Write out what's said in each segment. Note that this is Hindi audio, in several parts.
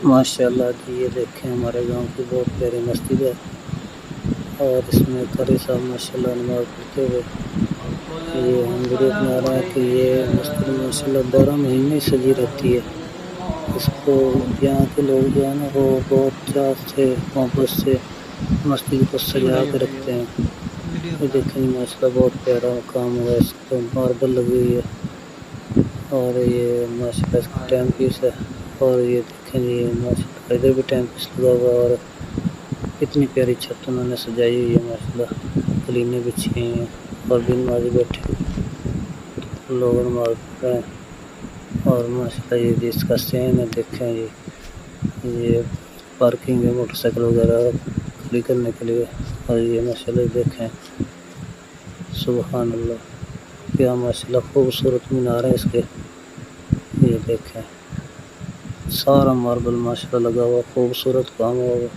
माशाल्लाह जी, ये देखें हमारे गांव की बहुत प्यारी मस्जिद है और इसमें कारी साहब माशाल्लाह नमाज पढ़ते हुए ये हम वीडियो बना रहे हैं कि ये मस्जिद माशाल्लाह 12 महीने सजी रहती है। इसको यहाँ के लोग जो है ना वो बहुत चाह से मोहब्बत से मस्जिद को सजा के रखते हैं। ये देखें माशाल्लाह बहुत प्यारा काम हुआ है, इस पर मार्बल लगी हुई है और ये माशाल्लाह इसका टाइम पीस है और ये देखें जी माशाल्लाह इधर भी टाइम पीस लगा हुआ है और इतनी प्यारी छत उन्होंने सजाई हुई है माशाल्लाह। कलीनें बिछी हुई हैं और भी नमाज़ी बैठे लोग नमाज पढ़ रहे हैं और माशाल्लाह ये जिसका सेन है देखें ये पार्किंग है मोटरसाइकिल वगैरह खड़ी करने के लिए और ये माशाल्लाह देखें सुभान अल्लाह क्या माशाल्लाह खूबसूरत मीनार है इसके। ये देखें सारा मार्बल माशाल्लाह लगा हुआ, खूबसूरत काम हुआ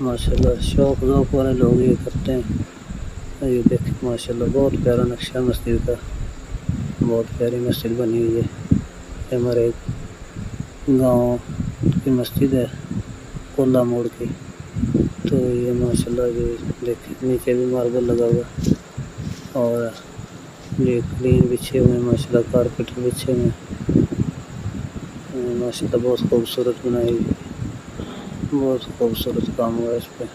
माशाल्लाह। शौक वाले लोग ये करते हैं। ये देखें माशाल्लाह बहुत प्यारा नक्शा मस्जिद का, बहुत प्यारी मस्जिद बनी हुई है। ये हमारे गांव की मस्जिद है कोला मोड़ की। तो ये माशाल्लाह ये देखें नीचे भी मार्बल लगा हुआ और ये क्लीन बिछे हुए माशाल्लाह, कारपेट बिछे हुए माशाल्लाह बहुत खूबसूरत बनाई, बहुत खूबसूरत काम हुआ इस पर।